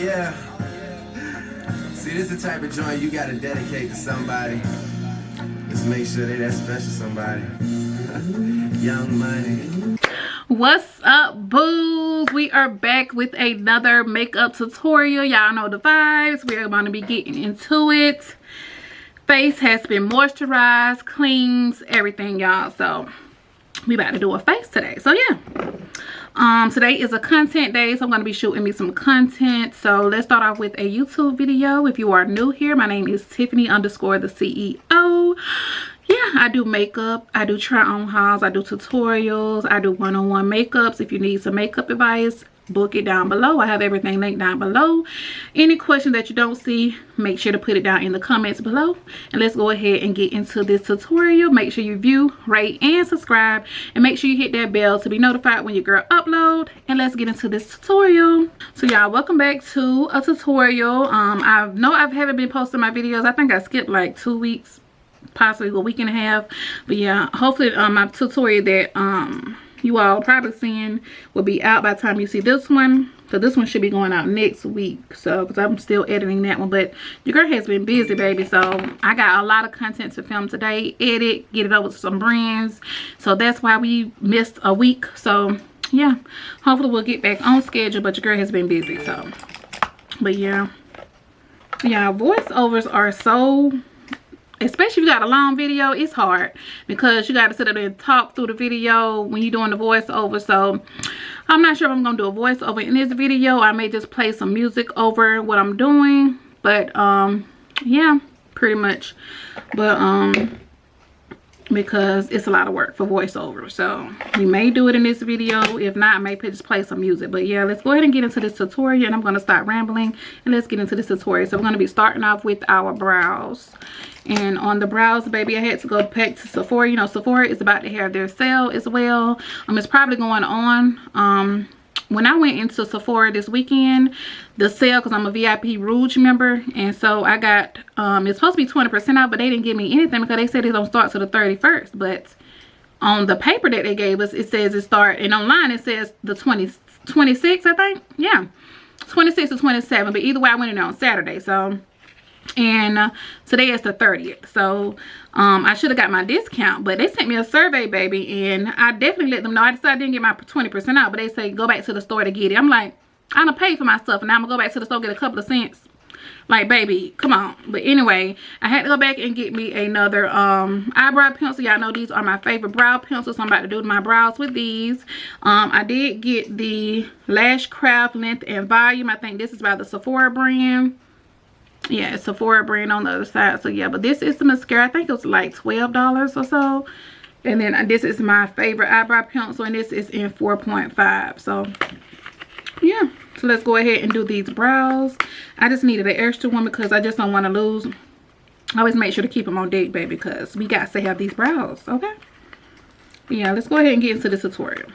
yeah. See, this is the type of joint you gotta dedicate to somebody. Just make sure they that special somebody. Young Money. What's up, boos? We are back with another makeup tutorial. Y'all know the vibes. We're going to be getting into it. Face has been moisturized, cleans, everything, y'all. So we about to do a face today. So yeah. Today is a content day, so I'm going to be shooting me some content. So let's start off with a YouTube video. If you are new here, my name is Tiffany_the CEO. Yeah, I do makeup, I do try on hauls, I do tutorials, I do one-on-one makeups. If you need some makeup advice, book it down below. I have everything linked down below. Any question that you don't see, make sure to put it down in the comments below. And let's go ahead and get into this tutorial. Make sure you view, rate, and subscribe. And make sure you hit that bell to be notified when your girl upload. And let's get into this tutorial. So y'all, welcome back to a tutorial. I know I haven't been posting my videos. I think I skipped like 2 weeks. Possibly a week and a half, but yeah, hopefully my tutorial that you all probably seeing will be out by the time you see this one. So this one should be going out next week, so because I'm still editing that one. But your girl has been busy, baby, so I got a lot of content to film today, edit, get it over to some brands, so that's why we missed a week. So yeah, hopefully we'll get back on schedule, but your girl has been busy. So but yeah, voiceovers are so, especially if you got a long video, it's hard because you got to sit up there and talk through the video when you're doing the voiceover. So I'm not sure if I'm gonna do a voiceover in this video. I may just play some music over what I'm doing, but yeah, pretty much. But because it's a lot of work for voiceover, so we may do it in this video. If not, I may just play some music. But yeah, let's go ahead and get into this tutorial, and I'm going to start rambling and let's get into this tutorial. So we're going to be starting off with our brows. And on the brows, baby, I had to go back to Sephora. You know, Sephora is about to have their sale as well. It's probably going on. When I went into Sephora this weekend, the sale, because I'm a VIP Rouge member, and so I got, it's supposed to be 20% off, but they didn't give me anything because they said it don't start till the 31st. But on the paper that they gave us, it says it start, and online it says the 26th, I think. Yeah, 26 or 27, but either way, I went in on Saturday. So, and today is the 30th, so I should have got my discount, but they sent me a survey, baby, and I definitely let them know. I decided I didn't get my 20% out, but they say go back to the store to get it. I'm like, I done paid for my stuff, and now I'm gonna go back to the store, get a couple of cents. Like, baby, come on. But anyway, I had to go back and get me another eyebrow pencil. Y'all know these are my favorite brow pencils, so I'm about to do my brows with these. I did get the Lash Craft Length and Volume. I think this is by the Sephora brand. Yeah, it's Sephora brand on the other side. So yeah, but this is the mascara. I think it was like $12 or so. And then this is my favorite eyebrow pencil, and this is in 4.5. So yeah, so let's go ahead and do these brows. I just needed an extra one because I just don't want to lose. I always make sure to keep them on deck, baby, because we got to have these brows, okay? Yeah, let's go ahead and get into this tutorial.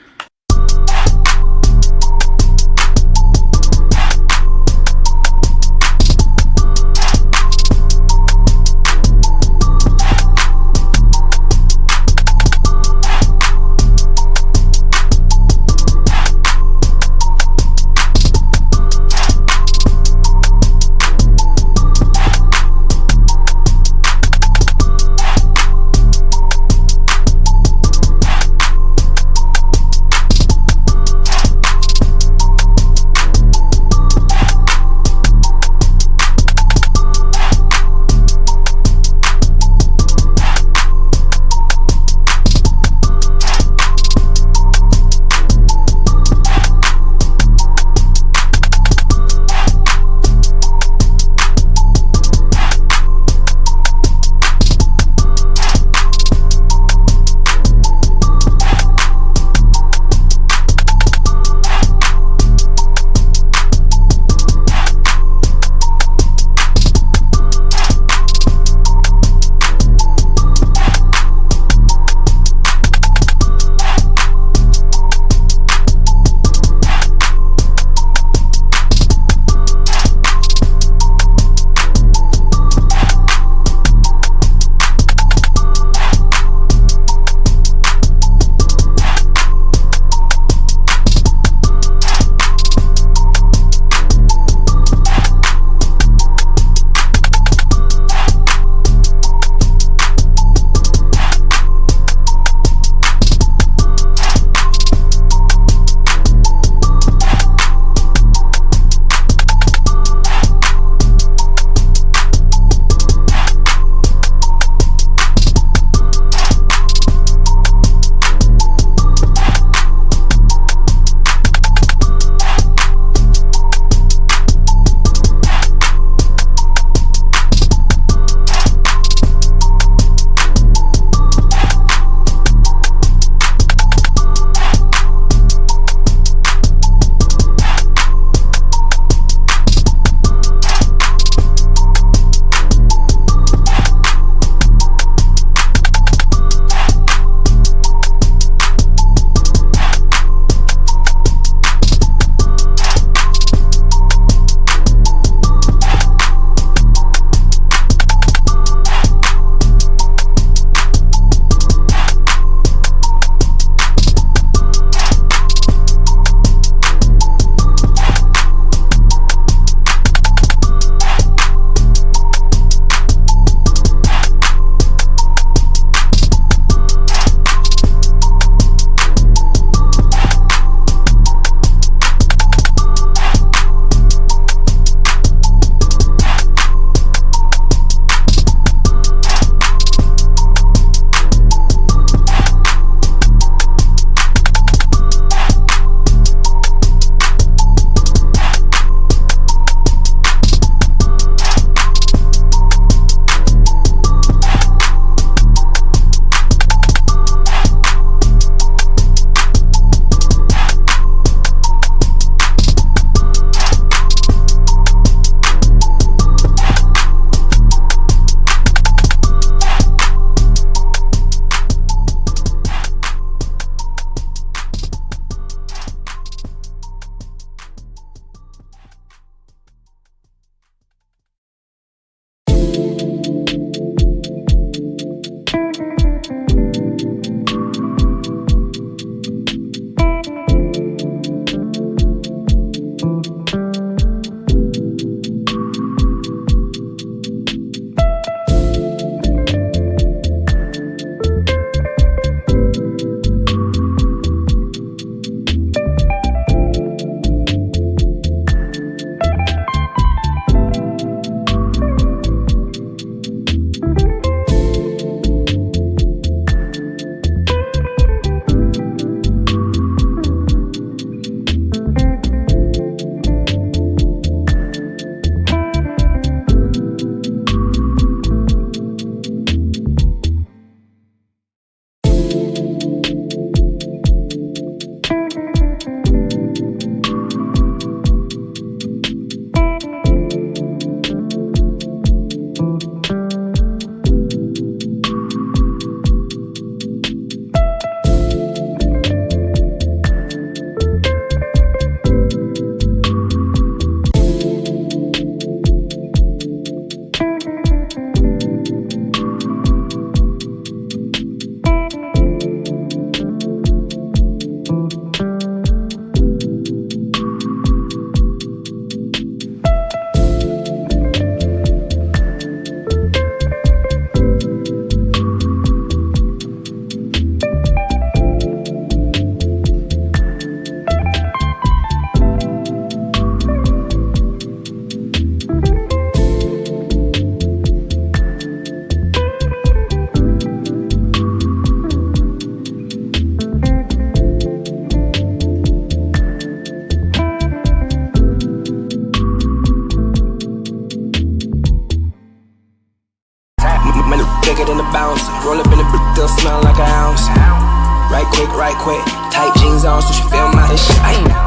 right quick. Tight jeans on, so she feel my shit.